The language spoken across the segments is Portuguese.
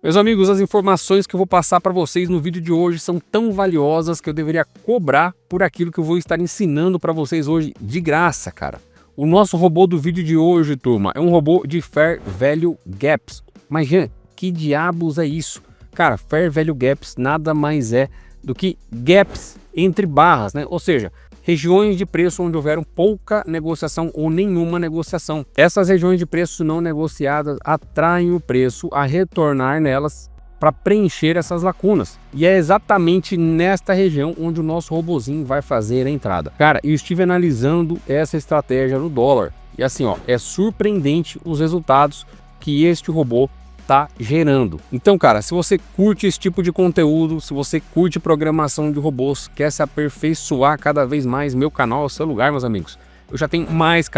Meus amigos, as informações que eu vou passar para vocês no vídeo de hoje são tão valiosas que eu deveria cobrar por aquilo que eu vou estar ensinando para vocês hoje de graça, cara. O nosso robô do vídeo de hoje, turma, é um robô de Fair Value Gaps. Mas, Jean, que diabos é isso? Cara, Fair Value Gaps nada mais é do que gaps entre barras, né? Ou seja, regiões de preço onde houveram pouca negociação ou nenhuma negociação. Essas regiões de preço não negociadas atraem o preço a retornar nelas para preencher essas lacunas. E é exatamente nesta região onde o nosso robozinho vai fazer a entrada. Cara, eu estive analisando essa estratégia no dólar. E assim, ó, é surpreendente os resultados que este robô tá gerando. Então, cara, se você curte esse tipo de conteúdo, se você curte programação de robôs, quer se aperfeiçoar cada vez mais, meu canal é o seu lugar, meus amigos. Eu já tenho mais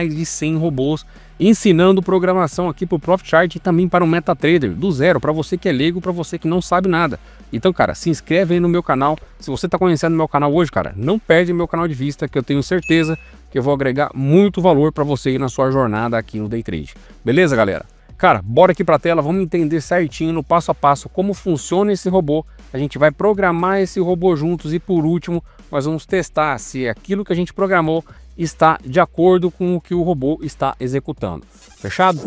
de 100 robôs ensinando programação aqui para o Profit Chart e também para o MetaTrader, do zero, para você que é leigo, para você que não sabe nada. Então, cara, se inscreve aí no meu canal. Se você está conhecendo meu canal hoje, cara, não perde meu canal de vista, que eu tenho certeza que eu vou agregar muito valor para você aí na sua jornada aqui no Day Trade. Beleza, galera? Cara, bora aqui para a tela, vamos entender certinho no passo a passo como funciona esse robô. A gente vai programar esse robô juntos e por último nós vamos testar se aquilo que a gente programou está de acordo com o que o robô está executando. Fechado?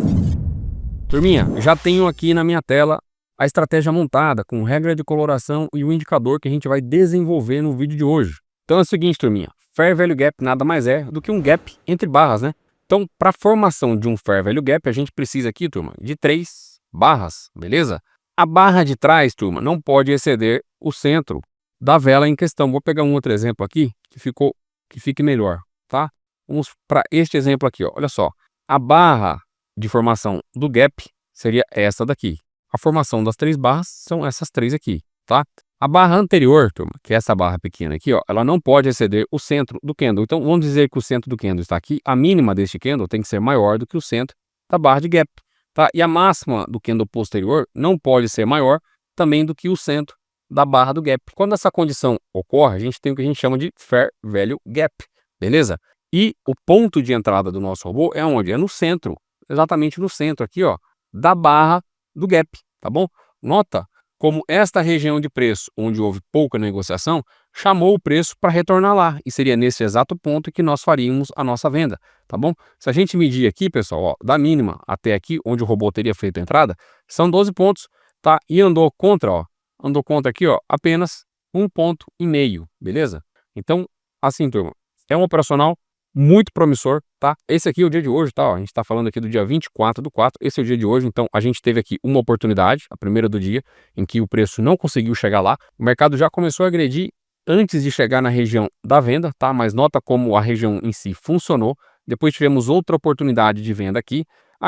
Turminha, já tenho aqui na minha tela a estratégia montada com regra de coloração e o indicador que a gente vai desenvolver no vídeo de hoje. Então é o seguinte, turminha, Fair Value Gap nada mais é do que um gap entre barras, né? Então, para a formação de um Fair Value Gap, a gente precisa aqui, turma, de 3 barras, beleza? A barra de trás, turma, não pode exceder o centro da vela em questão. Vou pegar um outro exemplo aqui que fique melhor, tá? Vamos para este exemplo aqui, ó. Olha só. A barra de formação do gap seria essa daqui. A formação das 3 barras são essas 3 aqui, tá? A barra anterior, turma, que é essa barra pequena aqui, ó, ela não pode exceder o centro do candle. Então, vamos dizer que o centro do candle está aqui. A mínima deste candle tem que ser maior do que o centro da barra de gap, tá? E a máxima do candle posterior não pode ser maior também do que o centro da barra do gap. Quando essa condição ocorre, a gente tem o que a gente chama de Fair Value Gap, beleza? E o ponto de entrada do nosso robô é onde? É no centro, exatamente no centro aqui, ó, da barra do gap, tá bom? Nota como esta região de preço, onde houve pouca negociação, chamou o preço para retornar lá. E seria nesse exato ponto que nós faríamos a nossa venda, tá bom? Se a gente medir aqui, pessoal, ó, da mínima até aqui, onde o robô teria feito a entrada, são 12 pontos, tá? E andou contra, ó, andou contra aqui, ó, apenas 1,5 ponto, beleza? Então, assim, turma, é um operacional muito promissor, tá? Esse aqui é o dia de hoje, tá? Ó, a gente tá falando aqui do dia 24/4, esse é o dia de hoje, então a gente teve aqui uma oportunidade, a primeira do dia, em que o preço não conseguiu chegar lá, o mercado já começou a agredir antes de chegar na região da venda, tá? Mas nota como a região em si funcionou, depois tivemos outra oportunidade de venda aqui,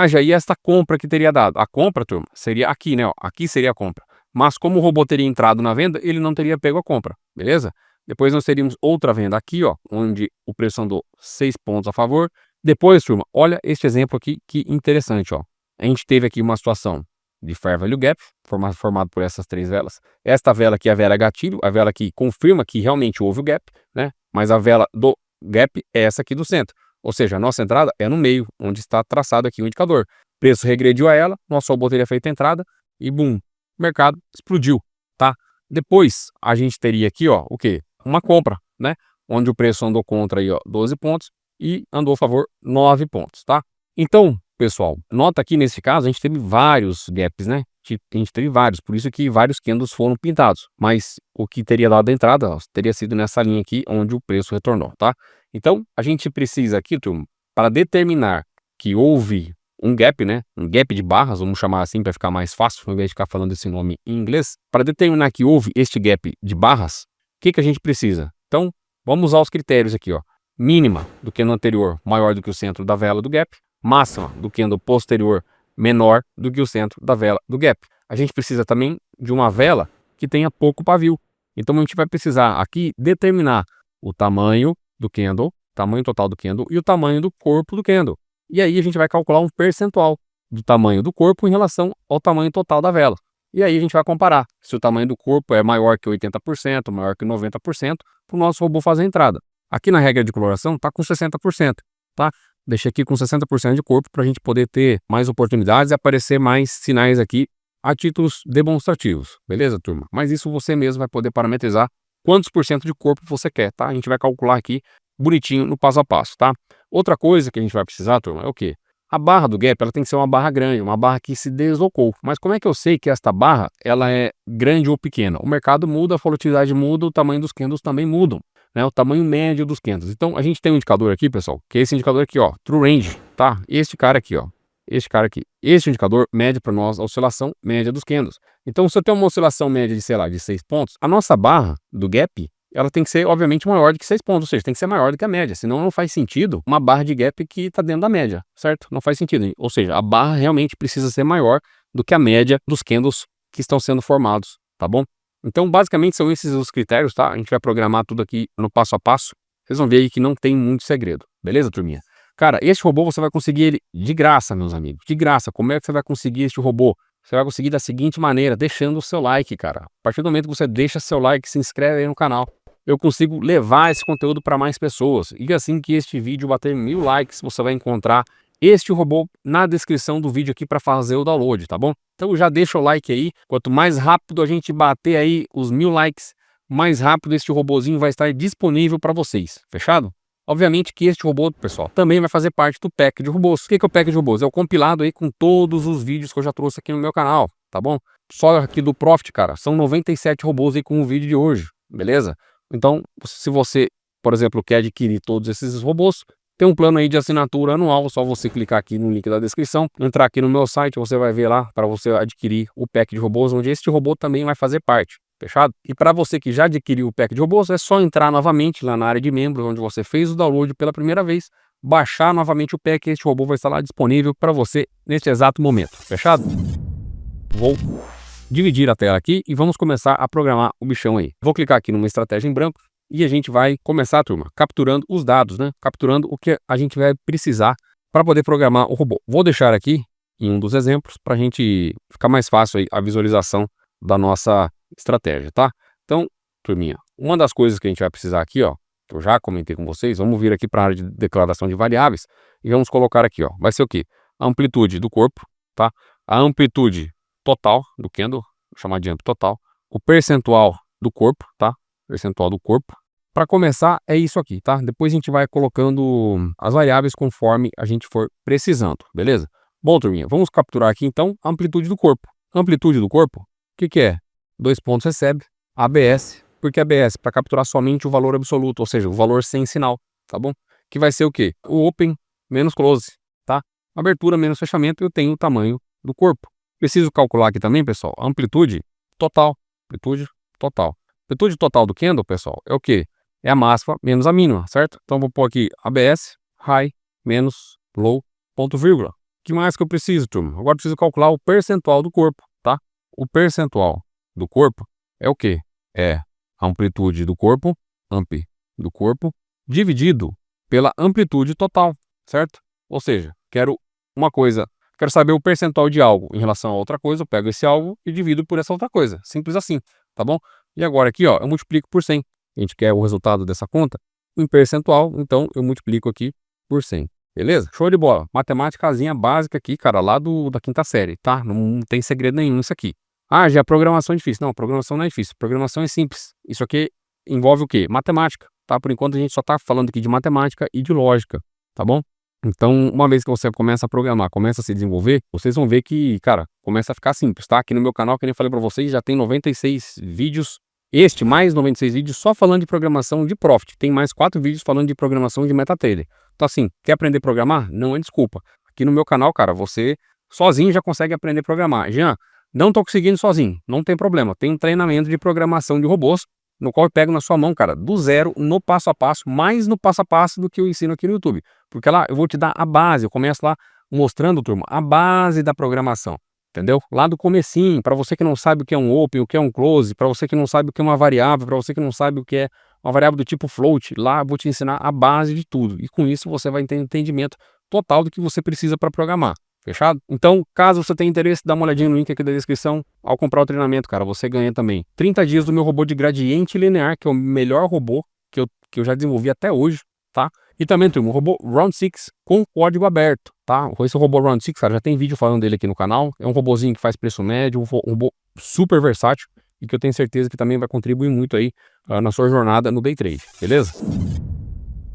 já ia esta compra que teria dado, a compra, turma, seria aqui, né? Ó, aqui seria a compra, mas como o robô teria entrado na venda, ele não teria pego a compra, beleza? Depois nós teríamos outra venda aqui, ó, onde o preço andou 6 pontos a favor. Depois, turma, olha este exemplo aqui, que interessante, ó. A gente teve aqui uma situação de Fair Value Gap, formado por essas 3 velas. Esta vela aqui é a vela gatilho, a vela que confirma que realmente houve o gap, né? Mas a vela do gap é essa aqui do centro. Ou seja, a nossa entrada é no meio, onde está traçado aqui o indicador. O preço regrediu a ela, nosso robô teria feito a entrada e, bum, o mercado explodiu, tá? Depois, a gente teria aqui, ó, o quê? Uma compra, né? Onde o preço andou contra aí, ó, 12 pontos e andou a favor 9 pontos, tá? Então, pessoal, nota aqui nesse caso a gente teve vários gaps, né? A gente teve vários, por isso que vários candles foram pintados, mas o que teria dado a entrada, ó, teria sido nessa linha aqui onde o preço retornou, tá? Então, a gente precisa aqui, turma, para determinar que houve um gap, né? Um gap de barras, vamos chamar assim para ficar mais fácil, ao invés de ficar falando esse nome em inglês, para determinar que houve este gap de barras, o que a gente precisa? Então, vamos usar os critérios aqui, ó. Mínima do candle anterior maior do que o centro da vela do gap, máxima do candle posterior menor do que o centro da vela do gap. A gente precisa também de uma vela que tenha pouco pavio. Então, a gente vai precisar aqui determinar o tamanho do candle, tamanho total do candle e o tamanho do corpo do candle. E aí a gente vai calcular um percentual do tamanho do corpo em relação ao tamanho total da vela. E aí a gente vai comparar se o tamanho do corpo é maior que 80%, maior que 90%, para o nosso robô fazer a entrada. Aqui na regra de coloração está com 60%, tá? Deixei aqui com 60% de corpo para a gente poder ter mais oportunidades e aparecer mais sinais aqui a títulos demonstrativos, beleza, turma? Mas isso você mesmo vai poder parametrizar quantos por cento de corpo você quer, tá? A gente vai calcular aqui bonitinho no passo a passo, tá? Outra coisa que a gente vai precisar, turma, é o quê? A barra do gap, ela tem que ser uma barra grande, uma barra que se deslocou. Mas como é que eu sei que esta barra, ela é grande ou pequena? O mercado muda, a volatilidade muda, o tamanho dos candles também mudam, né? O tamanho médio dos candles. Então, a gente tem um indicador aqui, pessoal, que é esse indicador aqui, ó, True Range, tá? Este cara aqui, ó. Este cara aqui. Este indicador mede para nós a oscilação média dos candles. Então, se eu tenho uma oscilação média de, sei lá, de 6 pontos, a nossa barra do gap, ela tem que ser, obviamente, maior do que 6 pontos, ou seja, tem que ser maior do que a média, senão não faz sentido uma barra de gap que está dentro da média, certo? Não faz sentido, ou seja, a barra realmente precisa ser maior do que a média dos candles que estão sendo formados, tá bom? Então, basicamente, são esses os critérios, tá? A gente vai programar tudo aqui no passo a passo, vocês vão ver aí que não tem muito segredo, beleza, turminha? Cara, este robô você vai conseguir ele de graça, meus amigos, de graça. Como é que você vai conseguir este robô? Você vai conseguir da seguinte maneira, deixando o seu like, cara. A partir do momento que você deixa seu like, se inscreve aí no canal, eu consigo levar esse conteúdo para mais pessoas. E assim que este vídeo bater 1000 likes, você vai encontrar este robô na descrição do vídeo aqui para fazer o download, tá bom? Então já deixa o like aí. Quanto mais rápido a gente bater aí os 1000 likes, mais rápido este robozinho vai estar disponível para vocês. Fechado? Obviamente que este robô, pessoal, também vai fazer parte do pack de robôs. O que é o pack de robôs? É o compilado aí com todos os vídeos que eu já trouxe aqui no meu canal, tá bom? Só aqui do Profit, cara, são 97 robôs aí com o vídeo de hoje, beleza? Então, se você, por exemplo, quer adquirir todos esses robôs, tem um plano aí de assinatura anual, só você clicar aqui no link da descrição, entrar aqui no meu site, você vai ver lá para você adquirir o pack de robôs, onde este robô também vai fazer parte. Fechado? E para você que já adquiriu o pack de robôs, é só entrar novamente lá na área de membros, onde você fez o download pela primeira vez, baixar novamente o pack e este robô vai estar lá disponível para você neste exato momento. Fechado? Vou dividir a tela aqui e vamos começar a programar o bichão aí. Vou clicar aqui numa estratégia em branco e a gente vai começar, turma, capturando os dados, né? Capturando o que a gente vai precisar para poder programar o robô. Vou deixar aqui em um dos exemplos para a gente ficar mais fácil aí a visualização da nossa estratégia, tá? Então, turminha, uma das coisas que a gente vai precisar aqui, ó, que eu já comentei com vocês, vamos vir aqui para a área de declaração de variáveis e vamos colocar aqui, ó, vai ser o quê? A amplitude do corpo, tá? A amplitude total do candle, vou chamar de amp total, o percentual do corpo, tá? Percentual do corpo. Para começar, é isso aqui, tá? Depois a gente vai colocando as variáveis conforme a gente for precisando, beleza? Bom, turminha, vamos capturar aqui então a amplitude do corpo. Amplitude do corpo, o que é? 2 pontos recebe, ABS, porque ABS para capturar somente o valor absoluto, ou seja, o valor sem sinal, tá bom? Que vai ser o quê? O open menos close, tá? Abertura menos fechamento, eu tenho o tamanho do corpo. Preciso calcular aqui também, pessoal, a amplitude total. Amplitude total. Amplitude total do candle, pessoal, é o quê? É a máxima menos a mínima, certo? Então vou pôr aqui ABS, high, menos low, ponto vírgula. O que mais que eu preciso, turma? Agora preciso calcular o percentual do corpo, tá? O percentual do corpo é o quê? É a amplitude do corpo, amp do corpo, dividido pela amplitude total, certo? Ou seja, quero uma coisa, quero saber o percentual de algo em relação a outra coisa, eu pego esse algo e divido por essa outra coisa. Simples assim, tá bom? E agora aqui, ó, eu multiplico por 100. A gente quer o resultado dessa conta em percentual, então eu multiplico aqui por 100. Beleza? Show de bola. Matemáticazinha básica aqui, cara, lá da quinta série, tá? Não tem segredo nenhum isso aqui. Ah, já programação é difícil. Não, programação não é difícil. Programação é simples. Isso aqui envolve o quê? Matemática, tá? Por enquanto a gente só tá falando aqui de matemática e de lógica, tá bom? Então, uma vez que você começa a programar, começa a se desenvolver, vocês vão ver que, cara, começa a ficar simples, tá? Aqui no meu canal, que nem eu falei pra vocês, já tem 96 vídeos. Mais 96 vídeos só falando de programação de Profit. Tem mais 4 vídeos falando de programação de MetaTrader. Então assim, quer aprender a programar? Não é desculpa. Aqui no meu canal, cara, você sozinho já consegue aprender a programar. Jean, não tô conseguindo sozinho, não tem problema. Tem um treinamento de programação de robôs, no qual eu pego na sua mão, cara, do zero, no passo a passo, mais no passo a passo do que eu ensino aqui no YouTube. Porque lá eu vou te dar a base, eu começo lá mostrando, turma, a base da programação. Entendeu? Lá do comecinho, para você que não sabe o que é um open, o que é um close, para você que não sabe o que é uma variável, para você que não sabe o que é uma variável do tipo float, lá eu vou te ensinar a base de tudo. E com isso você vai ter entendimento total do que você precisa para programar. Fechado? Então, caso você tenha interesse, dá uma olhadinha no link aqui da descrição. Ao comprar o treinamento, cara, você ganha também 30 dias do meu robô de gradiente linear, que é o melhor robô que eu já desenvolvi até hoje, tá? E também, turma, o robô Round 6 com código aberto, tá? Esse robô Round 6, cara, já tem vídeo falando dele aqui no canal. É um robôzinho que faz preço médio, um robô super versátil e que eu tenho certeza que também vai contribuir muito aí na sua jornada no Day Trade, beleza?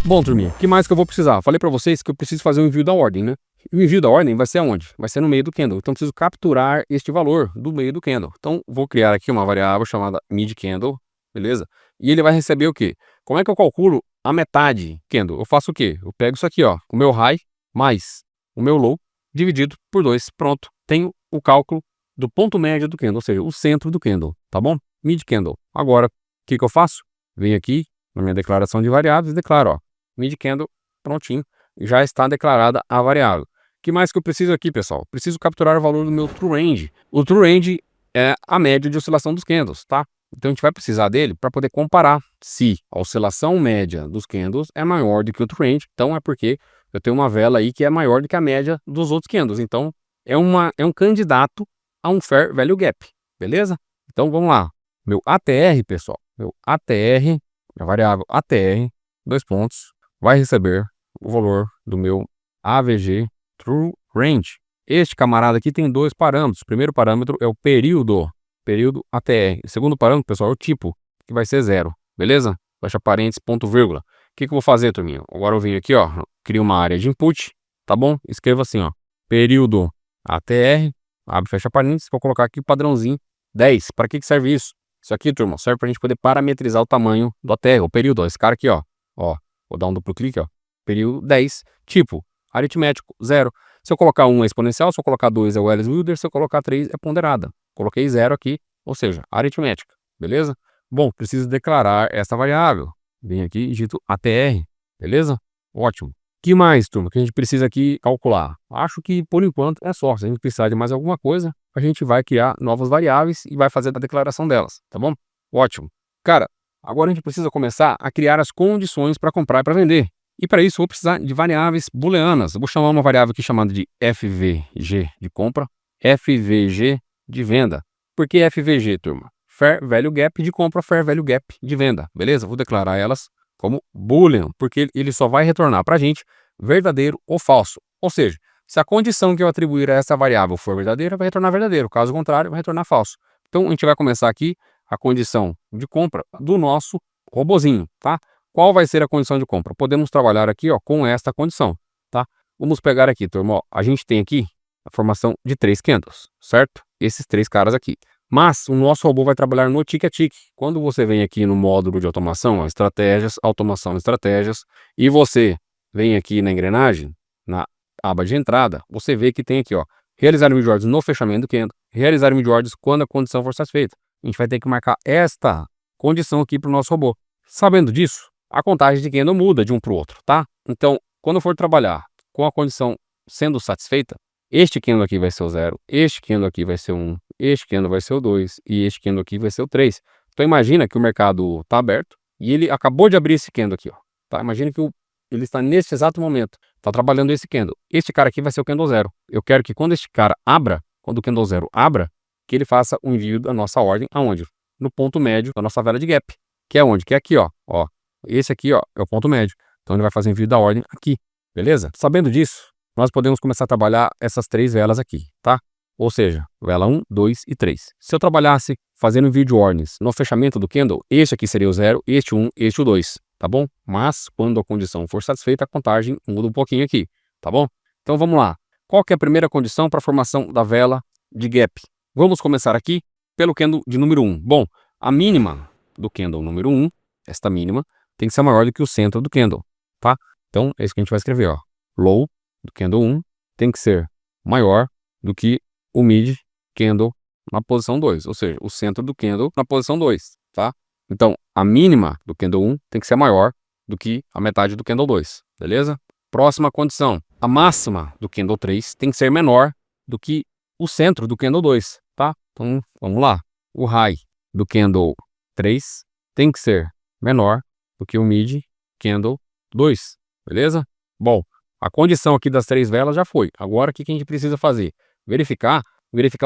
Bom, turminha, o que mais que eu vou precisar? Falei pra vocês que eu preciso fazer o envio da ordem, né? E o envio da ordem vai ser aonde? Vai ser no meio do candle. Então, eu preciso capturar este valor do meio do candle. Então, vou criar aqui uma variável chamada mid-candle, beleza? E ele vai receber o quê? Como é que eu calculo a metade candle? Eu faço o quê? Eu pego isso aqui, ó, o meu high mais o meu low dividido por 2. Pronto. Tenho o cálculo do ponto médio do candle, ou seja, o centro do candle, tá bom? Mid-candle. Agora, o que que eu faço? Venho aqui na minha declaração de variáveis e declaro, ó, mid-candle, prontinho, já está declarada a variável. O que mais que eu preciso aqui, pessoal? Preciso capturar o valor do meu true range. O true range é a média de oscilação dos candles, tá? Então a gente vai precisar dele para poder comparar se a oscilação média dos candles é maior do que o true range. Então é porque eu tenho uma vela aí que é maior do que a média dos outros candles. Então é um candidato a um fair value gap, beleza? Então vamos lá. Meu ATR, pessoal, meu ATR, a variável ATR, dois pontos, vai receber o valor do meu AVG True Range. Este camarada aqui tem dois parâmetros. O primeiro parâmetro é o período ATR. O segundo parâmetro, pessoal, é o tipo, que vai ser 0, beleza? Fecha parênteses, ponto, vírgula. O que que eu vou fazer, turminha? Agora eu venho aqui, ó, crio uma área de input, tá bom? Escrevo assim, ó, período ATR, abre, fecha parênteses, vou colocar aqui o padrãozinho 10. Para que serve isso? Isso aqui, turma, serve para a gente poder parametrizar o tamanho do ATR, o período, ó, esse cara aqui, ó, vou dar um duplo clique, ó, período 10, tipo, aritmético, 0. Se eu colocar 1 é exponencial, se eu colocar 2 é o Alice-Wilder, se eu colocar 3 é ponderada. Coloquei 0 aqui, ou seja, aritmética, beleza? Bom, preciso declarar essa variável. Vem aqui e digito ATR, beleza? Ótimo. O que mais, turma, que a gente precisa aqui calcular? Acho que, por enquanto, é só. Se a gente precisar de mais alguma coisa, a gente vai criar novas variáveis e vai fazer a declaração delas, tá bom? Ótimo. Cara, agora a gente precisa começar a criar as condições para comprar e para vender. E para isso, eu vou precisar de variáveis booleanas. Eu vou chamar uma variável aqui chamada de FVG de compra, FVG de venda. Por que FVG, turma? Fair Value Gap de compra, Fair Value Gap de venda. Beleza? Vou declarar elas como boolean, porque ele só vai retornar para a gente verdadeiro ou falso. Ou seja, se a condição que eu atribuir a essa variável for verdadeira, vai retornar verdadeiro. Caso contrário, vai retornar falso. Então, a gente vai começar aqui a condição de compra do nosso robozinho, tá? Qual vai ser a condição de compra? Podemos trabalhar aqui, ó, com esta condição, tá? Vamos pegar aqui, turma, ó, a gente tem aqui a formação de 3 candles, certo? Esses 3 caras aqui. Mas o nosso robô vai trabalhar no tick a tick. Quando você vem aqui no módulo de automação, ó, estratégias, automação, estratégias, e você vem aqui na engrenagem, na aba de entrada, você vê que tem aqui, ó, realizar mid orders no fechamento do candle, realizar mid orders quando a condição for satisfeita. A gente vai ter que marcar esta condição aqui para o nosso robô. Sabendo disso, a contagem de candle muda de um para o outro, tá? Então, quando eu for trabalhar com a condição sendo satisfeita, este candle aqui vai ser o 0, este candle aqui vai ser o 1, este candle vai ser o 2 e este candle aqui vai ser o 3. Então imagina que o mercado está aberto e ele acabou de abrir esse candle aqui, ó. Tá? Imagina que ele está nesse exato momento, está trabalhando esse candle. Este cara aqui vai ser o candle 0. Eu quero que quando este cara abra, quando o candle 0 abra, que ele faça o envio da nossa ordem aonde? No ponto médio da nossa vela de gap, que é onde? Que é aqui, ó. Esse aqui, ó, é o ponto médio. Então ele vai fazer o envio da ordem aqui, beleza? Sabendo disso, nós podemos começar a trabalhar essas 3 velas aqui, tá? Ou seja, vela 1, 2 e 3. Se eu trabalhasse fazendo envio de ordens no fechamento do candle, este aqui seria o 0, este 1, este o 2, tá bom? Mas quando a condição for satisfeita, a contagem muda um pouquinho aqui, tá bom? Então vamos lá. Qual que é a primeira condição para a formação da vela de gap? Vamos começar aqui pelo candle de número 1. Bom, a mínima do candle número 1, esta mínima, tem que ser maior do que o centro do candle, tá? Então é isso que a gente vai escrever, ó. Low do candle 1 tem que ser maior do que o mid candle na posição 2, ou seja, o centro do candle na posição 2, tá? Então, a mínima do candle 1 tem que ser maior do que a metade do candle 2, beleza? Próxima condição, a máxima do candle 3 tem que ser menor do que o centro do candle 2, tá? Então, vamos lá. O high do candle 3 tem que ser menor do que o mid candle 2, beleza? Bom, a condição aqui das 3 velas já foi. Agora, o que a gente precisa fazer? Verificar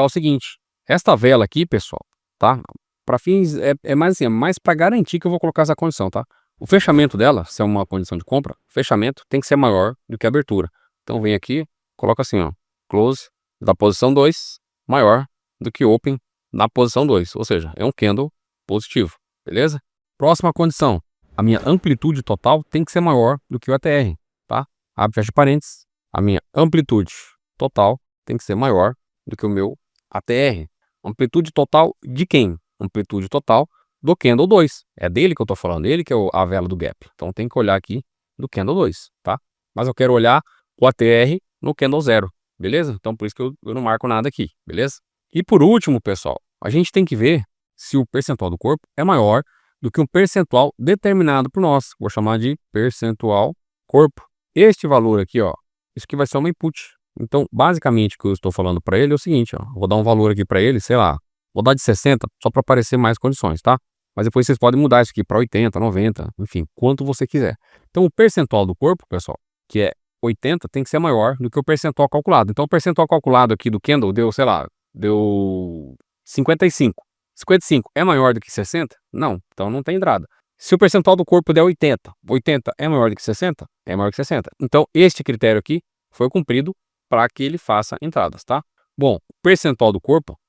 o seguinte. Esta vela aqui, pessoal, tá? Para fins, é mais assim, é mais para garantir que eu vou colocar essa condição, tá? O fechamento dela, se é uma condição de compra, o fechamento tem que ser maior do que a abertura. Então vem aqui, coloca assim, ó, close da posição 2 maior do que open na posição 2, ou seja, é um candle positivo, beleza? Próxima condição, a minha amplitude total tem que ser maior do que o ATR, tá? Abre e fecha parênteses, a minha amplitude total tem que ser maior do que o meu ATR. Amplitude total de quem? Amplitude total do candle 2. É dele que eu tô falando, ele que é a vela do gap. Então tem que olhar aqui do candle 2, tá? Mas eu quero olhar o ATR no candle 0, beleza? Então por isso que eu não marco nada aqui, beleza? E por último, pessoal, a gente tem que ver se o percentual do corpo é maior do que um percentual determinado por nós. Vou chamar de percentual corpo. Este valor aqui, ó, isso aqui vai ser uma input. Então, basicamente, o que eu estou falando para ele é o seguinte, ó, vou dar um valor aqui para ele, sei lá, vou dar de 60 só para aparecer mais condições, tá? Mas depois vocês podem mudar isso aqui para 80, 90, enfim, quanto você quiser. Então, o percentual do corpo, pessoal, que é 80, tem que ser maior do que o percentual calculado. Então, o percentual calculado aqui do candle deu, sei lá, deu 55. 55 é maior do que 60? Não, então não tem entrada. Se o percentual do corpo der 80, 80 é maior do que 60? É maior que 60. Então, este critério aqui foi cumprido para que ele faça entradas, tá? Bom, o percentual do corpo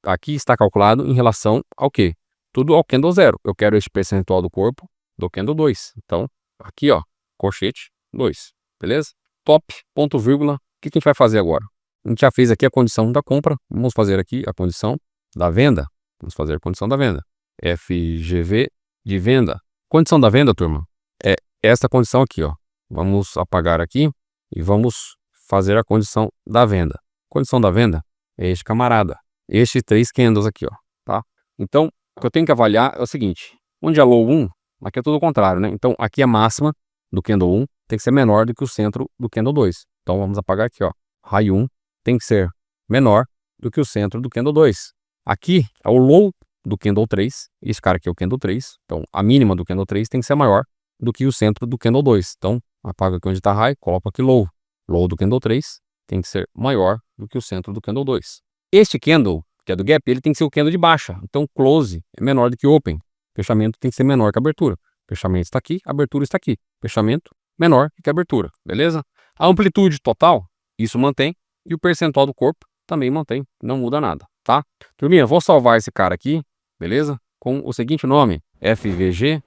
aqui está calculado em relação ao quê? Tudo ao candle 0. Eu quero este percentual do corpo do candle 2. Então, aqui, ó, colchete 2, beleza? Top, ponto, vírgula. O que a gente vai fazer agora? A gente já fez aqui a condição da compra. Vamos fazer aqui a condição da venda. Vamos fazer a condição da venda. FGV de venda. Condição da venda, turma, é essa condição aqui, ó. Vamos apagar aqui e vamos fazer a condição da venda. Condição da venda é este camarada. Estes 3 candles aqui, ó, tá? Então, o que eu tenho que avaliar é o seguinte. Onde é low 1, aqui é tudo o contrário, né? Então, aqui a máxima do candle 1 tem que ser menor do que o centro do candle 2. Então, vamos apagar aqui, ó. High 1 tem que ser menor do que o centro do candle 2. Aqui é o low do candle 3. Esse cara aqui é o candle 3. Então, a mínima do candle 3 tem que ser maior do que o centro do candle 2. Então, apaga aqui onde está high, coloca aqui low. Low do candle 3 tem que ser maior do que o centro do candle 2. Este candle, que é do gap, ele tem que ser o candle de baixa. Então, close é menor do que open. Fechamento tem que ser menor que abertura. Fechamento está aqui, abertura está aqui. Fechamento menor que abertura, beleza? A amplitude total, isso mantém. E o percentual do corpo também mantém. Não muda nada, tá? Turminha, vou salvar esse cara aqui, beleza? Com o seguinte nome, FVG_YouTube.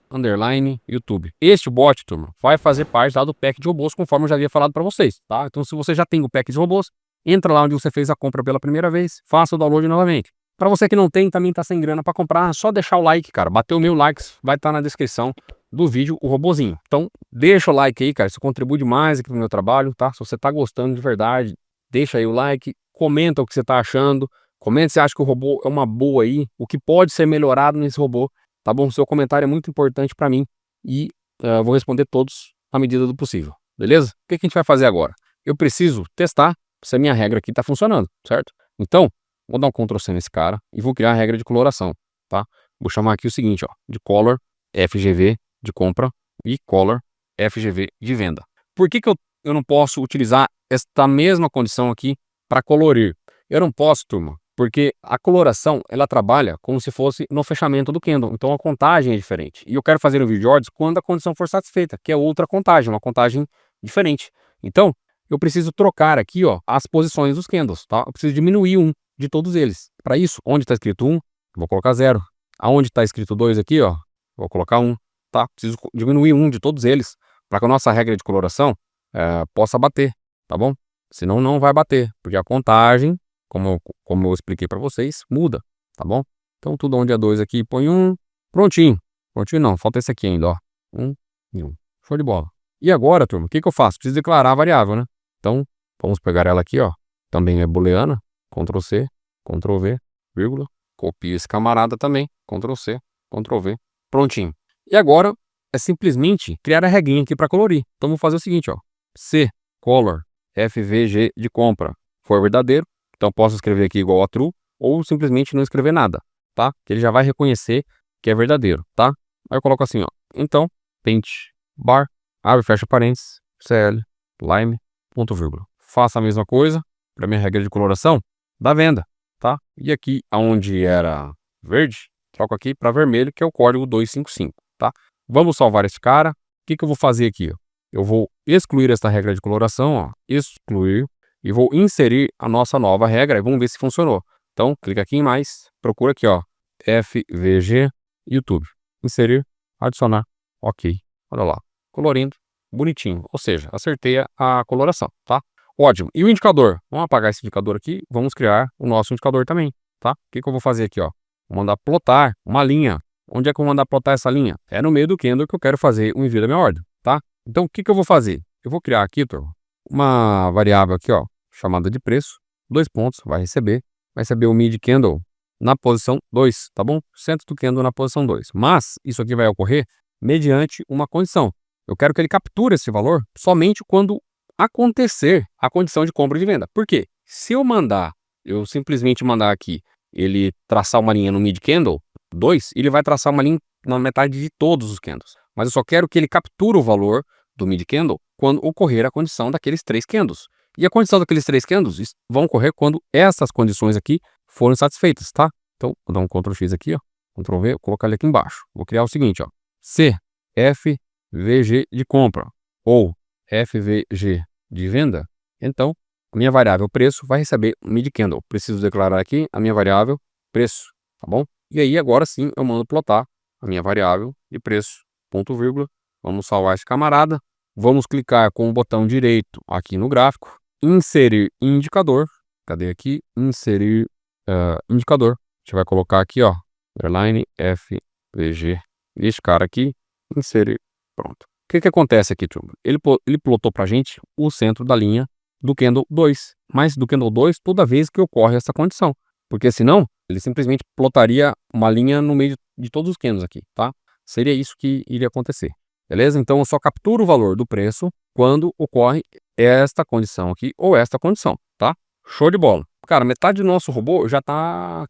Este bot, turma, vai fazer parte lá do pack de robôs, conforme eu já havia falado para vocês, tá? Então, se você já tem o pack de robôs, entra lá onde você fez a compra pela primeira vez, faça o download novamente. Para você que não tem, também tá sem grana para comprar, só deixar o like, cara. Bateu 1000 likes, vai estar na descrição do vídeo o robozinho. Então, deixa o like aí, cara, isso contribui demais aqui pro meu trabalho, tá? Se você tá gostando de verdade, deixa aí o like, comenta o que você tá achando, comenta se acha que o robô é uma boa aí, o que pode ser melhorado nesse robô, tá bom? Seu comentário é muito importante para mim e eu vou responder todos à medida do possível, beleza? O que a gente vai fazer agora? Eu preciso testar se a minha regra aqui tá funcionando, certo? Então, vou dar um Ctrl C nesse cara e vou criar a regra de coloração, tá? Vou chamar aqui o seguinte, ó, de color FGV de compra e color FGV de venda. Por que eu não posso utilizar esta mesma condição aqui para colorir? Eu não posso, turma, porque a coloração, ela trabalha como se fosse no fechamento do candle. Então a contagem é diferente. E eu quero fazer o vídeo de ordens quando a condição for satisfeita, que é outra contagem, uma contagem diferente. Então, eu preciso trocar aqui, ó, as posições dos candles, tá? Eu preciso diminuir um de todos eles. Para isso, onde está escrito 1, vou colocar 0. Aonde está escrito 2 aqui, ó, vou colocar 1, tá? Preciso diminuir um de todos eles para que a nossa regra de coloração possa bater, tá bom? Senão não vai bater, porque a contagem, como eu expliquei para vocês, muda, tá bom? Então tudo onde é 2 aqui, põe 1, prontinho. Prontinho não, falta esse aqui ainda, ó. 1 e 1. Show de bola. E agora, turma, o que eu faço? Preciso declarar a variável, né? Então, vamos pegar ela aqui, ó. Também é booleana. Ctrl C, Ctrl V, vírgula. Copio esse camarada também. Ctrl C, Ctrl V. Prontinho. E agora é simplesmente criar a regrinha aqui para colorir. Então, vou fazer o seguinte, ó. C, color, FVG de compra, for verdadeiro. Então, posso escrever aqui igual a true ou simplesmente não escrever nada, tá? Que ele já vai reconhecer que é verdadeiro, tá? Aí eu coloco assim, ó. Então, paint, bar, abre e fecha parênteses, CL, lime, ponto vírgula. Faça a mesma coisa para minha regra de coloração da venda, tá? E aqui, aonde era verde, troco aqui para vermelho, que é o código 255, tá? Vamos salvar esse cara. O que que eu vou fazer aqui? Ó? Eu vou excluir esta regra de coloração, ó, excluir, e vou inserir a nossa nova regra e vamos ver se funcionou. Então, clica aqui em mais, procura aqui, ó, FVG YouTube. Inserir, adicionar, ok. Olha lá, colorindo, bonitinho. Ou seja, acertei a coloração, tá? Ótimo. E o indicador? Vamos apagar esse indicador aqui, vamos criar o nosso indicador também, tá? O que que eu vou fazer aqui, ó? Vou mandar plotar uma linha. Onde é que eu vou mandar plotar essa linha? É no meio do candle que eu quero fazer o envio da minha ordem, tá? Então, o que que eu vou fazer? Eu vou criar aqui, turma, uma variável aqui, ó, chamada de preço, 2 pontos, vai receber o mid candle na posição 2, tá bom? Centro do candle na posição 2. Mas isso aqui vai ocorrer mediante uma condição. Eu quero que ele capture esse valor somente quando acontecer a condição de compra e de venda. Por quê? Se eu simplesmente mandar aqui ele traçar uma linha no mid candle 2, ele vai traçar uma linha na metade de todos os candles. Mas eu só quero que ele capture o valor do mid candle quando ocorrer a condição daqueles 3 candles. E a condição daqueles 3 candles vão ocorrer quando essas condições aqui forem satisfeitas, tá? Então, vou dar um Ctrl X aqui, ó, Ctrl V, vou colocar ele aqui embaixo. Vou criar o seguinte, ó, CFVG de compra ou FVG de venda. Então, a minha variável preço vai receber um mid candle. Preciso declarar aqui a minha variável preço, tá bom? E aí, agora sim, eu mando plotar a minha variável de preço, ponto vírgula. Vamos salvar esse camarada. Vamos clicar com o botão direito aqui no gráfico, inserir indicador. Cadê aqui? Inserir indicador. A gente vai colocar aqui, ó, underline FVG. Este cara aqui, inserir, pronto. O que que acontece aqui, turma? Ele plotou pra gente o centro da linha do candle 2, mas do candle 2 toda vez que ocorre essa condição. Porque senão, ele simplesmente plotaria uma linha no meio de todos os candles aqui, tá? Seria isso que iria acontecer. Beleza? Então eu só capturo o valor do preço quando ocorre esta condição aqui ou esta condição, tá? Show de bola. Cara, metade do nosso robô já tá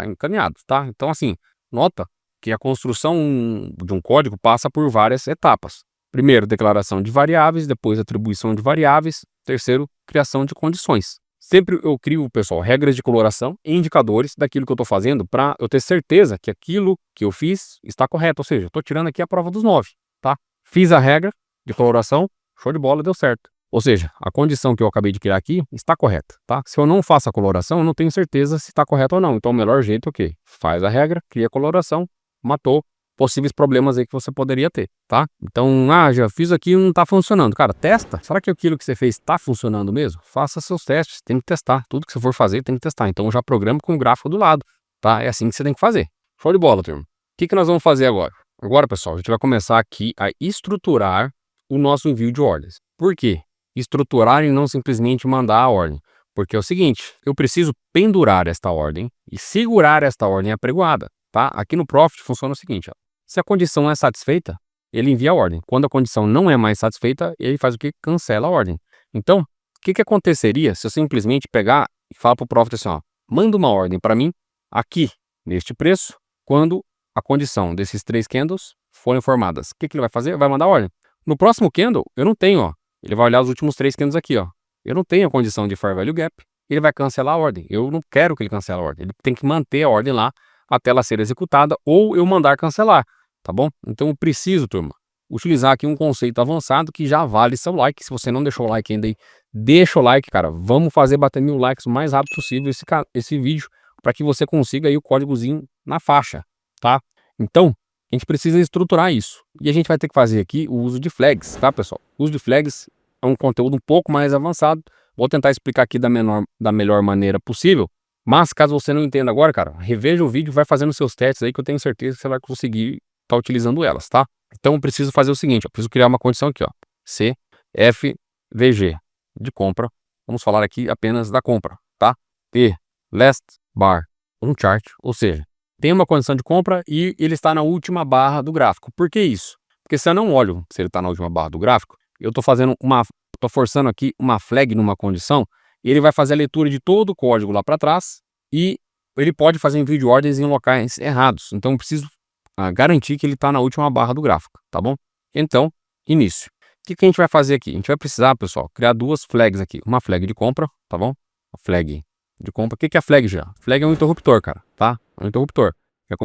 encaminhado, tá? Então assim, nota que a construção de um código passa por várias etapas. Primeiro, declaração de variáveis, depois atribuição de variáveis, terceiro, criação de condições. Sempre eu crio, pessoal, regras de coloração e indicadores daquilo que eu estou fazendo para eu ter certeza que aquilo que eu fiz está correto. Ou seja, eu estou tirando aqui a prova dos 9, tá? Fiz a regra de coloração, show de bola, deu certo. Ou seja, a condição que eu acabei de criar aqui está correta, tá? Se eu não faço a coloração, eu não tenho certeza se está correto ou não. Então, o melhor jeito, ok, faz a regra, cria a coloração, matou possíveis problemas aí que você poderia ter, tá? Então, já fiz aqui e não está funcionando. Cara, testa. Será que aquilo que você fez está funcionando mesmo? Faça seus testes, tem que testar. Tudo que você for fazer, tem que testar. Então, já programa com o gráfico do lado, tá? É assim que você tem que fazer. Show de bola, turma. O que que nós vamos fazer agora? Agora, pessoal, a gente vai começar aqui a estruturar o nosso envio de ordens. Por quê? Estruturar e não simplesmente mandar a ordem. Porque é o seguinte, eu preciso pendurar esta ordem e segurar esta ordem apregoada, tá? Aqui no Profit funciona o seguinte, ó. Se a condição é satisfeita, ele envia a ordem. Quando a condição não é mais satisfeita, ele faz o que? Cancela a ordem. Então, o que que aconteceria se eu simplesmente pegar e falar para o Profit assim, ó, manda uma ordem para mim aqui, neste preço, quando a condição desses 3 candles forem formadas. O que que ele vai fazer? Vai mandar a ordem. No próximo candle, eu não tenho, ó. Ele vai olhar os últimos 3 candles aqui, ó. Eu não tenho a condição de Fair Value Gap. Ele vai cancelar a ordem. Eu não quero que ele cancele a ordem. Ele tem que manter a ordem lá até ela ser executada ou eu mandar cancelar, tá bom? Então eu preciso, turma, utilizar aqui um conceito avançado que já vale seu like. Se você não deixou o like ainda aí, deixa o like, cara. Vamos fazer bater 1000 likes o mais rápido possível esse vídeo para que você consiga aí o códigozinho na faixa, tá? Então, a gente precisa estruturar isso. E a gente vai ter que fazer aqui o uso de flags, tá, pessoal? O uso de flags é um conteúdo um pouco mais avançado. Vou tentar explicar aqui da melhor maneira possível. Mas caso você não entenda agora, cara, reveja o vídeo, vai fazendo seus testes aí que eu tenho certeza que você vai conseguir estar utilizando elas, tá? Então eu preciso fazer o seguinte, eu preciso criar uma condição aqui, ó. CFVG de compra. Vamos falar aqui apenas da compra, tá? T last bar um chart, ou seja, tem uma condição de compra e ele está na última barra do gráfico. Por que isso? Porque se eu não olho se ele está na última barra do gráfico, eu estou forçando aqui uma flag numa condição. Ele vai fazer a leitura de todo o código lá para trás e ele pode fazer envio de ordens em locais errados. Então eu preciso garantir que ele está na última barra do gráfico, tá bom? Então, início. O que que a gente vai fazer aqui? A gente vai precisar, pessoal, criar 2 flags aqui. Uma flag de compra, tá bom? A flag de compra. O que que é flag já? Flag é um interruptor, cara, tá? É um interruptor.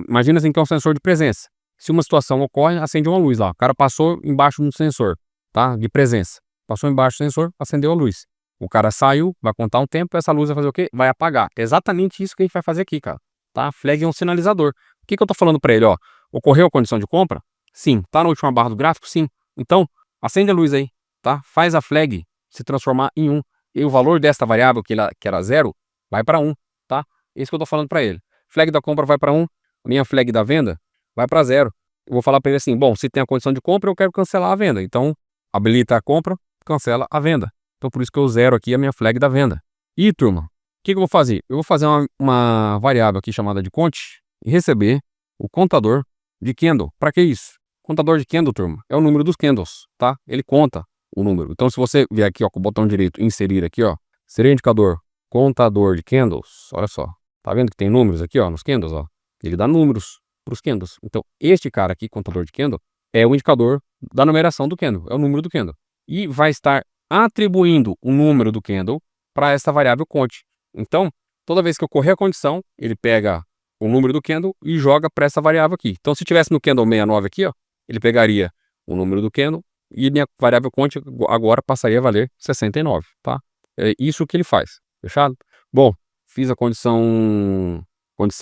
Imagina assim que é um sensor de presença. Se uma situação ocorre, acende uma luz lá. O cara passou embaixo de um sensor, tá? De presença. Passou embaixo do sensor, acendeu a luz. O cara saiu, vai contar um tempo, essa luz vai fazer o quê? Vai apagar. É exatamente isso que a gente vai fazer aqui, cara. Tá? A flag é um sinalizador. O que eu tô falando para ele, ó? Ocorreu a condição de compra? Sim. Tá na última barra do gráfico? Sim. Então, acende a luz aí, tá? Faz a flag se transformar em 1. E o valor desta variável, que era 0, vai para 1, tá? É isso que eu tô falando para ele. Flag da compra vai para 1, minha flag da venda vai para 0. Eu vou falar para ele assim, bom, se tem a condição de compra, eu quero cancelar a venda. Então, habilita a compra, cancela a venda. Então, por isso que eu zero aqui a minha flag da venda. E, turma, o que eu vou fazer? Eu vou fazer uma variável aqui chamada de conte e receber o contador de candle. Para que isso? Contador de candle, turma, é o número dos candles, tá? Ele conta o número. Então, se você vier aqui, ó, com o botão direito, inserir aqui, ó, seria indicador contador de candles. Olha só, tá vendo que tem números aqui, ó, nos candles, ó? Ele dá números para os candles. Então, este cara aqui, contador de candle, é o indicador da numeração do candle, é o número do candle. E vai estar atribuindo o número do candle para essa variável conte. Então, toda vez que ocorrer a condição, ele pega o número do candle e joga para essa variável aqui. Então, se tivesse no candle 69 aqui, ó, ele pegaria o número do candle e minha variável conte agora passaria a valer 69, tá? É isso que ele faz, fechado? Bom, fiz a condição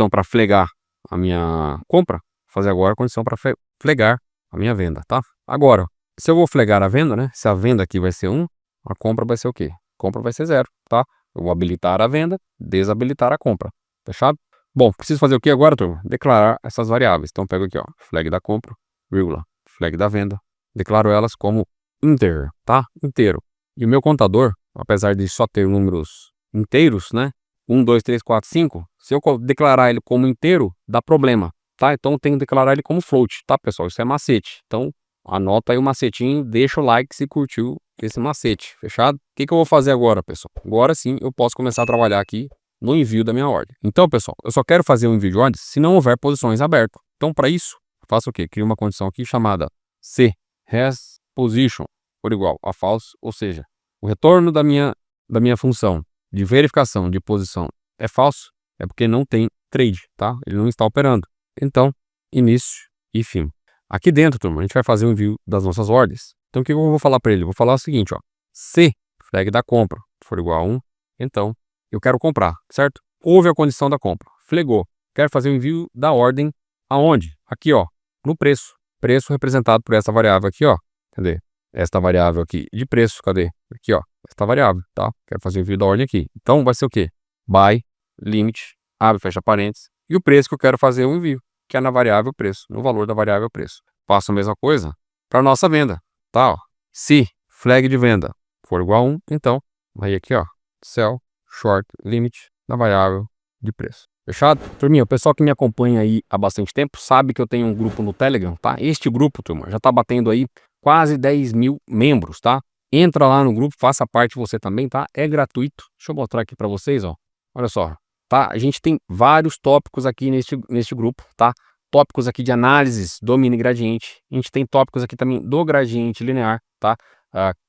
para flegar a minha compra, fazer agora a condição para flegar a minha venda, tá? Agora, se eu vou flegar a venda, né? Se a venda aqui vai ser 1, a compra vai ser o quê? A compra vai ser 0, tá? Eu vou habilitar a venda, desabilitar a compra, fechado? Bom, preciso fazer o que agora, turma? Declarar essas variáveis. Então, pego aqui, ó, flag da compra, vírgula, flag da venda. Declaro elas como integer, tá? Inteiro. E o meu contador, apesar de só ter números inteiros, né? 1, 2, 3, 4, 5. Se eu declarar ele como inteiro, dá problema, tá? Então, eu tenho que declarar ele como float, tá, pessoal? Isso é macete. Então, anota aí o macetinho, deixa o like se curtiu esse macete, fechado? O que eu vou fazer agora, pessoal? Agora sim eu posso começar a trabalhar aqui no envio da minha ordem. Então, pessoal, eu só quero fazer um envio de ordem se não houver posições abertas. Então, para isso, eu faço o quê? Crio uma condição aqui chamada se has position por igual a false, ou seja, o retorno da minha função de verificação de posição é falso, é porque não tem trade, tá? Ele não está operando. Então, início e fim. Aqui dentro, turma, a gente vai fazer o envio das nossas ordens. Então, o que eu vou falar para ele? Eu vou falar o seguinte, ó. Se flag da compra for igual a 1, então eu quero comprar, certo? Houve a condição da compra, flegou. Quero fazer o envio da ordem aonde? Aqui, ó, no preço. Preço representado por essa variável aqui, ó. Cadê? Esta variável aqui de preço, cadê? Aqui, ó, esta variável, tá? Quero fazer o envio da ordem aqui. Então, vai ser o quê? By, limit, abre, fecha parênteses, e o preço que eu quero fazer o envio, que é na variável preço, no valor da variável preço. Faço a mesma coisa para nossa venda, tá? Ó. Se flag de venda for igual a 1, então vai aqui, ó, sell, short, limit da variável de preço. Fechado? Turminha, o pessoal que me acompanha aí há bastante tempo sabe que eu tenho um grupo no Telegram, tá? Este grupo, turma, já tá batendo aí quase 10 mil membros, tá? Entra lá no grupo, faça parte você também, tá? É gratuito. Deixa eu mostrar aqui para vocês, ó. Olha só, tá? A gente tem vários tópicos aqui neste grupo, tá? Tópicos aqui de análises do mini gradiente. A gente tem tópicos aqui também do gradiente linear, tá?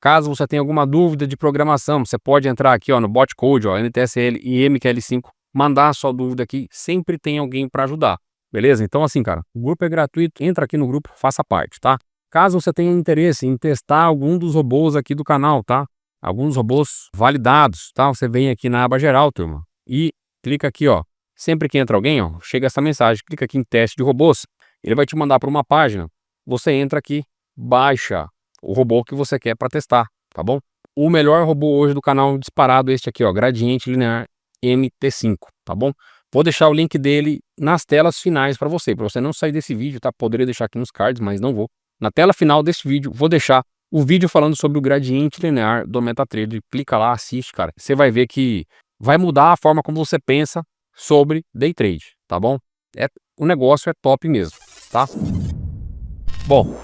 Caso você tenha alguma dúvida de programação, você pode entrar aqui, ó, no botcode, ó, NTSL e MQL5, mandar a sua dúvida aqui, sempre tem alguém para ajudar, beleza? Então assim, cara, o grupo é gratuito, entra aqui no grupo, faça parte, tá? Caso você tenha interesse em testar algum dos robôs aqui do canal, tá? Alguns robôs validados, tá? Você vem aqui na aba geral, turma, e clica aqui, ó. Sempre que entra alguém, ó, chega essa mensagem, clica aqui em teste de robôs, ele vai te mandar para uma página, você entra aqui, baixa o robô que você quer para testar, tá bom? O melhor robô hoje do canal disparado este aqui, ó, Gradiente Linear MT5, tá bom? Vou deixar o link dele nas telas finais para você não sair desse vídeo, tá? Poderia deixar aqui nos cards, mas não vou. Na tela final desse vídeo, vou deixar o vídeo falando sobre o gradiente linear do MetaTrader. Clica lá, assiste, cara. Você vai ver que vai mudar a forma como você pensa sobre day trade, tá bom? O negócio é top mesmo, tá? Bom,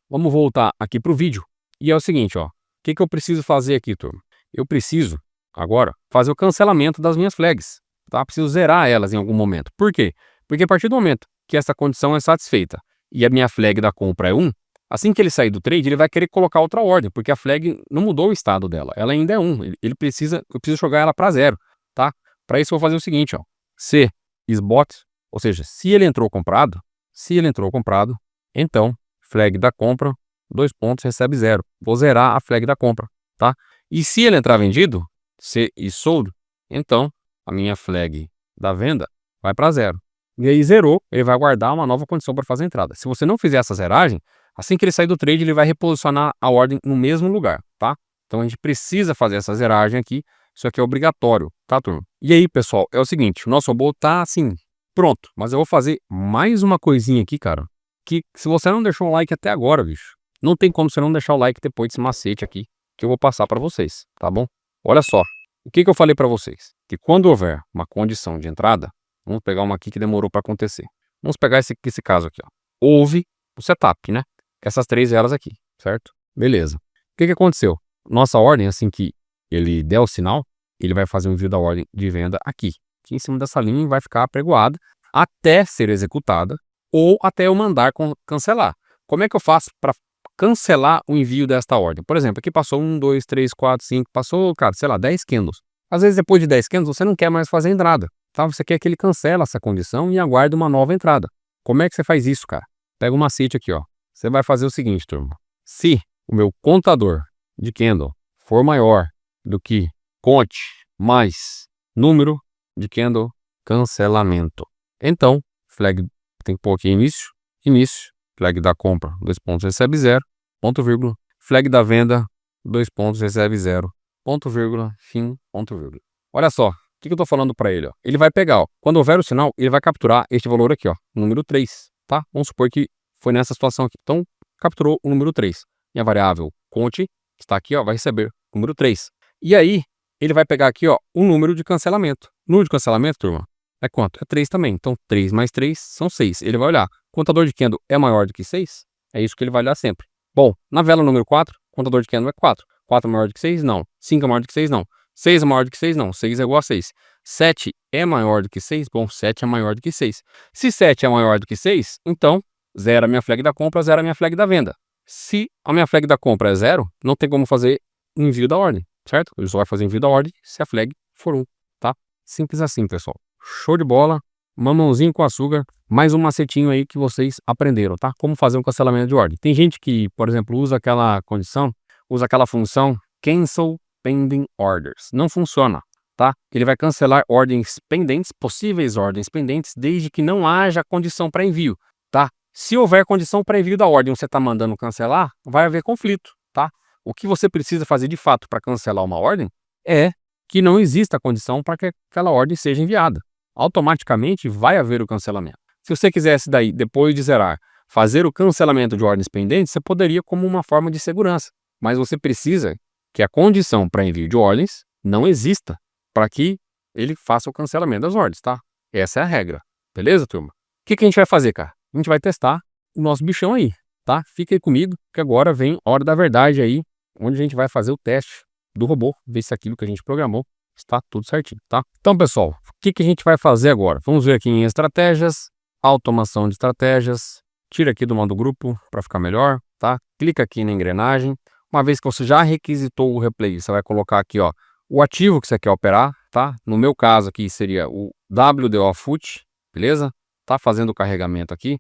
vamos voltar aqui pro vídeo. E é o seguinte, ó. O que eu preciso fazer aqui, turma? Eu preciso, agora, fazer o cancelamento das minhas flags, tá? Preciso zerar elas em algum momento. Por quê? Porque a partir do momento que essa condição é satisfeita e a minha flag da compra é 1, assim que ele sair do trade, ele vai querer colocar outra ordem, porque a flag não mudou o estado dela. Ela ainda é 1. Eu preciso jogar ela para 0, tá? Para isso eu vou fazer o seguinte, ó. Se isBot, ou seja, se ele entrou comprado, Se ele entrou comprado, então flag da compra, 2 pontos, recebe 0. Vou zerar a flag da compra, tá? E se ele entrar vendido, se e sold, então a minha flag da venda vai para 0. E aí zerou, ele vai guardar uma nova condição para fazer a entrada. Se você não fizer essa zeragem, assim que ele sair do trade, ele vai reposicionar a ordem no mesmo lugar, tá? Então a gente precisa fazer essa zeragem aqui. Isso aqui é obrigatório, tá, turma? E aí, pessoal, é o seguinte, o nosso robô tá assim, pronto. Mas eu vou fazer mais uma coisinha aqui, cara, que se você não deixou o like até agora, bicho, não tem como você não deixar o like depois desse macete aqui, que eu vou passar para vocês, tá bom? Olha só, o que eu falei para vocês? Que quando houver uma condição de entrada, vamos pegar uma aqui que demorou para acontecer. Vamos pegar esse caso aqui, ó. Houve o setup, né? Essas 3 velas aqui, certo? Beleza. O que aconteceu? Nossa ordem, assim que ele der o sinal, ele vai fazer um envio da ordem de venda aqui em cima dessa linha, e vai ficar apregoada até ser executada ou até eu mandar cancelar. Como é que eu faço para cancelar o envio desta ordem? Por exemplo, aqui passou 1, 2, 3, 4, 5, passou, cara, sei lá, 10 candles. Às vezes depois de 10 candles você não quer mais fazer entrada, tá? Você quer que ele cancele essa condição e aguarde uma nova entrada. Como é que você faz isso, cara? Pega um macete aqui, ó. Você vai fazer o seguinte, turma. Se o meu contador de candle for maior do que conte mais número de candle cancelamento, então flag tem que pôr aqui início, flag da compra, 2 pontos, recebe 0, ponto vírgula, flag da venda, 2 pontos, recebe 0, ponto vírgula, fim, ponto vírgula. Olha só, o que eu tô falando para ele, ó. Ele vai pegar, ó, quando houver o sinal, ele vai capturar este valor aqui, ó, número 3, tá? Vamos supor que foi nessa situação aqui. Então, capturou o número 3. E a variável conte, que está aqui, ó, vai receber o número 3. E aí, ele vai pegar aqui, ó, o número de cancelamento. O número de cancelamento, turma, é quanto? É 3 também. Então, 3 mais 3 são 6. Ele vai olhar, contador de candle é maior do que 6? É isso que ele vai olhar sempre. Bom, na vela número 4, contador de candle é 4. 4 é maior do que 6? Não. 5 é maior do que 6? Não. 6 é maior do que 6? Não. 6 é igual a 6. 7 é maior do que 6? Bom, 7 é maior do que 6. Se 7 é maior do que 6, então, zero a minha flag da compra, zero a minha flag da venda. Se a minha flag da compra é 0, não tem como fazer envio da ordem, certo? Ele só vai fazer envio da ordem se a flag for 1, tá? Simples assim, pessoal. Show de bola, mamãozinho com açúcar, mais um macetinho aí que vocês aprenderam, tá? Como fazer um cancelamento de ordem. Tem gente que, por exemplo, usa aquela condição, usa aquela função cancel pending orders. Não funciona, tá? Ele vai cancelar ordens pendentes, possíveis ordens pendentes, desde que não haja condição para envio, tá? Se houver condição para envio da ordem, você está mandando cancelar, vai haver conflito, tá? O que você precisa fazer de fato para cancelar uma ordem é que não exista condição para que aquela ordem seja enviada. Automaticamente vai haver o cancelamento. Se você quisesse daí, depois de zerar, fazer o cancelamento de ordens pendentes, você poderia como uma forma de segurança. Mas você precisa que a condição para envio de ordens não exista para que ele faça o cancelamento das ordens, tá? Essa é a regra. Beleza, turma? O que a gente vai fazer, cara? A gente vai testar o nosso bichão aí, tá? Fica aí comigo, que agora vem a hora da verdade aí, onde a gente vai fazer o teste do robô, ver se aquilo que a gente programou está tudo certinho, tá? Então, pessoal, o que a gente vai fazer agora? Vamos ver aqui em estratégias, automação de estratégias, tira aqui do modo grupo para ficar melhor, tá? Clica aqui na engrenagem. Uma vez que você já requisitou o replay, você vai colocar aqui, ó, o ativo que você quer operar, tá? No meu caso aqui seria o WDO FUT, beleza? Tá fazendo o carregamento aqui.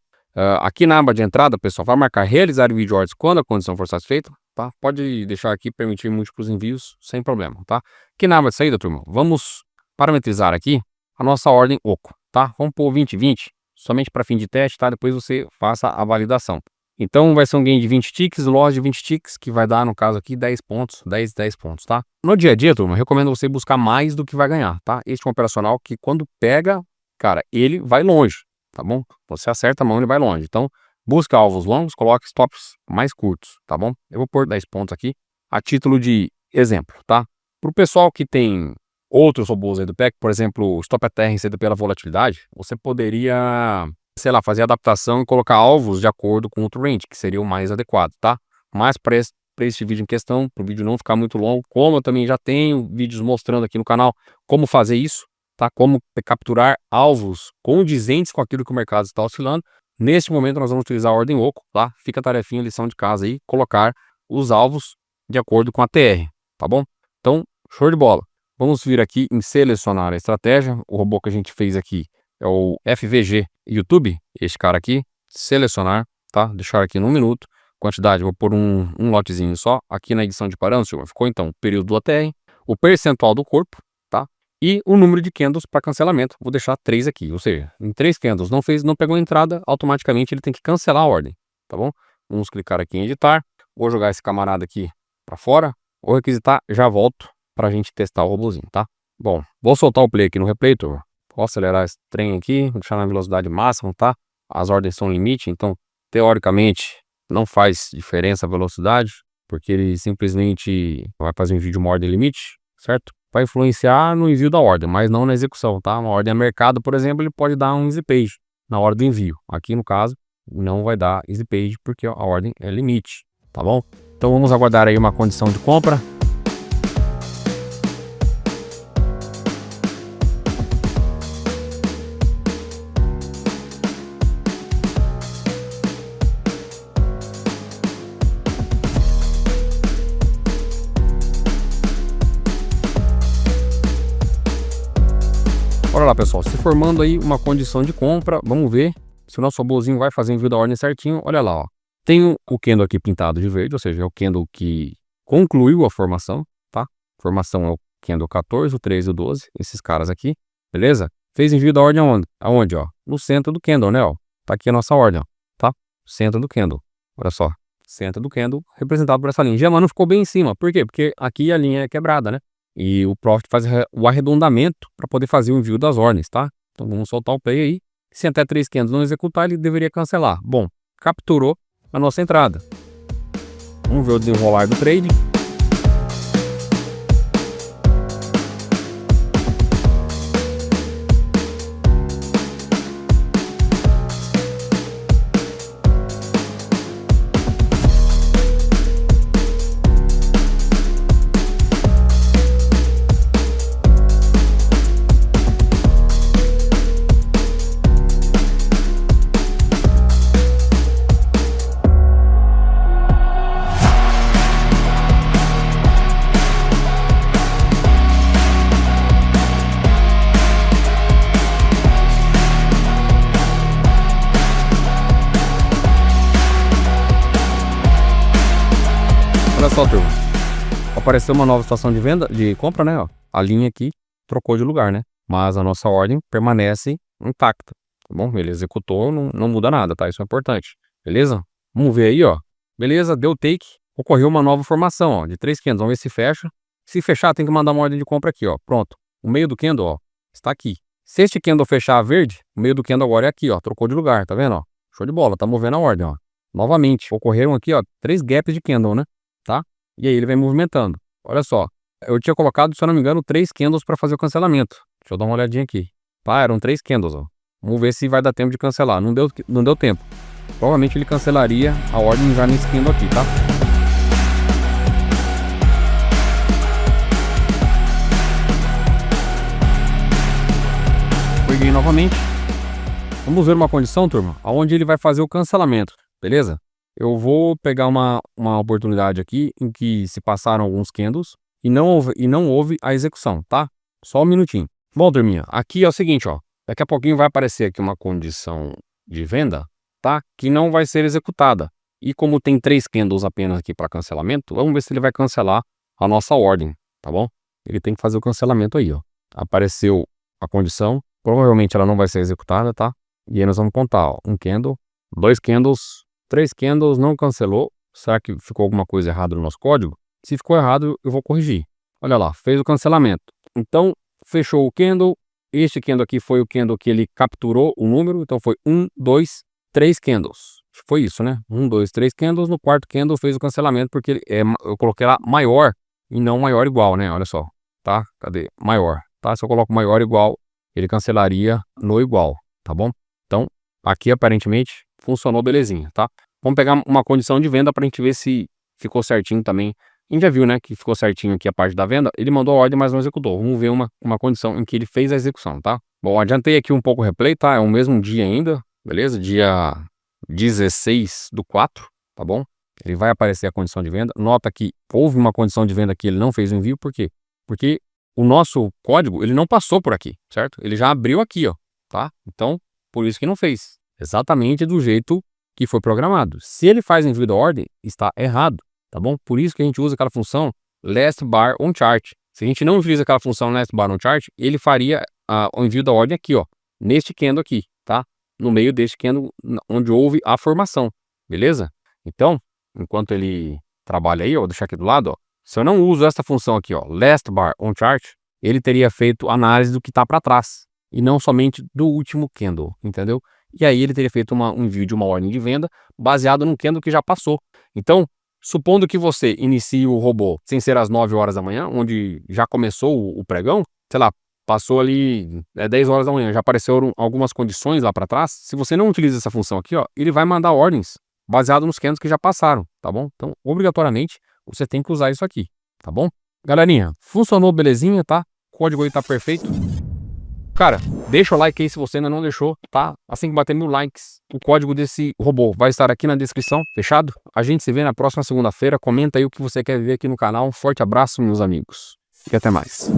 Aqui na aba de entrada, pessoal, vai marcar realizar vídeo ordens quando a condição for satisfeita, tá? Pode deixar aqui permitir múltiplos envios sem problema, tá? Aqui na aba de saída, turma, vamos parametrizar aqui a nossa ordem OCO, tá? Vamos pôr 2020, somente para fim de teste, tá? Depois você faça a validação. Então vai ser um gain de 20 ticks, loss de 20 ticks, que vai dar, no caso aqui, 10 pontos, 10 pontos, tá? No dia a dia, turma, eu recomendo você buscar mais do que vai ganhar, tá? Este é um operacional que quando pega, cara, ele vai longe, tá bom? Você acerta a mão, ele vai longe. Então, busca alvos longos, coloque stops mais curtos, tá bom? Eu vou pôr 10 pontos aqui, a título de exemplo, tá? Para o pessoal que tem outros robôs aí do PEC, por exemplo, o stop até recebido pela volatilidade, você poderia, sei lá, fazer adaptação e colocar alvos de acordo com outro range, que seria o mais adequado, tá? Mas para este vídeo em questão, para o vídeo não ficar muito longo, como eu também já tenho vídeos mostrando aqui no canal como fazer isso, tá? Como capturar alvos condizentes com aquilo que o mercado está oscilando. Neste momento nós vamos utilizar a ordem OCO, tá? Fica a tarefinha, lição de casa aí, colocar os alvos de acordo com a TR, tá bom? Então, show de bola. Vamos vir aqui em selecionar a estratégia. O robô que a gente fez aqui é o FVG YouTube, este cara aqui. selecionar, tá? Deixar aqui no 1 minuto. Quantidade, vou pôr um lotezinho só. Aqui na edição de parâmetros, ficou então o período do ATR, o percentual do corpo, tá? E o número de candles para cancelamento. Vou deixar 3 aqui, ou seja, em 3 candles não pegou entrada, automaticamente ele tem que cancelar a ordem, tá bom? Vamos clicar aqui em editar. Vou jogar esse camarada aqui para fora. Vou requisitar, já volto pra gente testar o robozinho, tá? Bom, vou soltar o play aqui no replay, turma. Vou acelerar esse trem aqui, vou deixar na velocidade máxima, tá? As ordens são limite, então, teoricamente, não faz diferença a velocidade, porque ele simplesmente vai fazer um envio de uma ordem limite, certo? Vai influenciar no envio da ordem, mas não na execução, tá? Uma ordem a mercado, por exemplo, ele pode dar um easy page na hora do envio. Aqui, no caso, não vai dar easy page, porque a ordem é limite, tá bom? Então, vamos aguardar aí uma condição de compra. Olha lá, pessoal, se formando aí uma condição de compra, vamos ver se o nosso robozinho vai fazer envio da ordem certinho. Olha lá, ó. Tem o candle aqui pintado de verde, ou seja, é o candle que concluiu a formação, tá? Formação é o candle 14, o 13 e o 12, esses caras aqui, beleza? Fez envio da ordem aonde? Aonde, ó? No centro do candle, né, ó? Tá aqui a nossa ordem, ó, tá? Centro do candle, olha só. Centro do candle representado por essa linha. Já, mas não ficou bem em cima, por quê? Porque aqui a linha é quebrada, né? E o Profit faz o arredondamento para poder fazer o envio das ordens, tá? Então vamos soltar o play aí. Se até 3 candles não executar, ele deveria cancelar. Bom, capturou a nossa entrada. Vamos ver o desenrolar do trade. Olha só, turma. Apareceu uma nova situação de venda, de compra, né? Ó. A linha aqui trocou de lugar, né? Mas a nossa ordem permanece intacta, tá bom? Ele executou, não muda nada, tá? Isso é importante, beleza? Vamos ver aí, ó. Beleza, deu take. Ocorreu uma nova formação, ó, de 3 candles. Vamos ver se fecha. Se fechar, tem que mandar uma ordem de compra aqui, ó. Pronto. O meio do candle, ó, está aqui. Se este candle fechar verde, o meio do candle agora é aqui, ó. Trocou de lugar, tá vendo, ó? Show de bola, tá movendo a ordem, ó. Novamente, ocorreram aqui, ó, 3 gaps de candle, né? Tá? E aí ele vai movimentando. Olha só, eu tinha colocado, se eu não me engano, 3 candles para fazer o cancelamento. Deixa eu dar uma olhadinha aqui. Tá, eram 3 candles, ó. Vamos ver se vai dar tempo de cancelar. Não deu tempo. Provavelmente ele cancelaria a ordem já nesse candle aqui, tá? Peguei novamente. Vamos ver uma condição, turma, onde ele vai fazer o cancelamento, beleza? Eu vou pegar uma oportunidade aqui em que se passaram alguns candles e não houve a execução, tá? Só um minutinho. Bom, turminha, aqui é o seguinte, ó. Daqui a pouquinho vai aparecer aqui uma condição de venda, tá? Que não vai ser executada. E como tem 3 candles apenas aqui para cancelamento, vamos ver se ele vai cancelar a nossa ordem, tá bom? Ele tem que fazer o cancelamento aí, ó. Apareceu a condição, provavelmente ela não vai ser executada, tá? E aí nós vamos contar, ó. 1 candle, 2 candles, 3 candles, não cancelou. Será que ficou alguma coisa errada no nosso código? Se ficou errado, eu vou corrigir. Olha lá, fez o cancelamento. Então, fechou o candle. Este candle aqui foi o candle que ele capturou o número. Então, foi 1, 2, 3 candles. Foi isso, né? 1, 2, 3 candles. No quarto candle fez o cancelamento porque eu coloquei lá maior e não maior igual, né? Olha só, tá? Cadê? Maior, tá? Se eu coloco maior igual, ele cancelaria no igual, tá bom? Então, aqui aparentemente funcionou belezinha, tá? Vamos pegar uma condição de venda pra gente ver se ficou certinho também. A gente já viu, né, que ficou certinho aqui a parte da venda. Ele mandou a ordem, mas não executou. Vamos ver uma condição em que ele fez a execução, tá? Bom, adiantei aqui um pouco o replay, tá? É o mesmo dia ainda, beleza? Dia 16/4, tá bom? Ele vai aparecer a condição de venda. Nota que houve uma condição de venda que ele não fez o envio, por quê? Porque o nosso código, ele não passou por aqui, certo? Ele já abriu aqui, ó, tá? Então, por isso que não fez. exatamente do jeito que foi programado. Se ele faz envio da ordem, está errado, tá bom? Por isso que a gente usa aquela função last bar on chart. Se a gente não utiliza aquela função last bar on chart, ele faria o envio da ordem aqui, ó, neste candle aqui, tá? No meio deste candle onde houve a formação, beleza? Então, enquanto ele trabalha aí, ó, vou deixar aqui do lado, ó, se eu não uso essa função aqui, ó, last bar on chart, ele teria feito análise do que está para trás e não somente do último candle, entendeu? E aí ele teria feito um envio de uma ordem de venda baseado num candle que já passou. Então, supondo que você inicie o robô sem ser às 9 horas da manhã, onde já começou o pregão, sei lá, passou ali 10 horas da manhã, já apareceram algumas condições lá para trás. Se você não utiliza essa função aqui, ó, ele vai mandar ordens baseado nos candles que já passaram, tá bom? Então, obrigatoriamente, você tem que usar isso aqui, tá bom? Galerinha, funcionou belezinha, tá? O código aí tá perfeito. Cara, deixa o like aí se você ainda não deixou, tá? Assim que bater 1000 likes, o código desse robô vai estar aqui na descrição, fechado? A gente se vê na próxima segunda-feira. Comenta aí o que você quer ver aqui no canal. Um forte abraço, meus amigos. E até mais.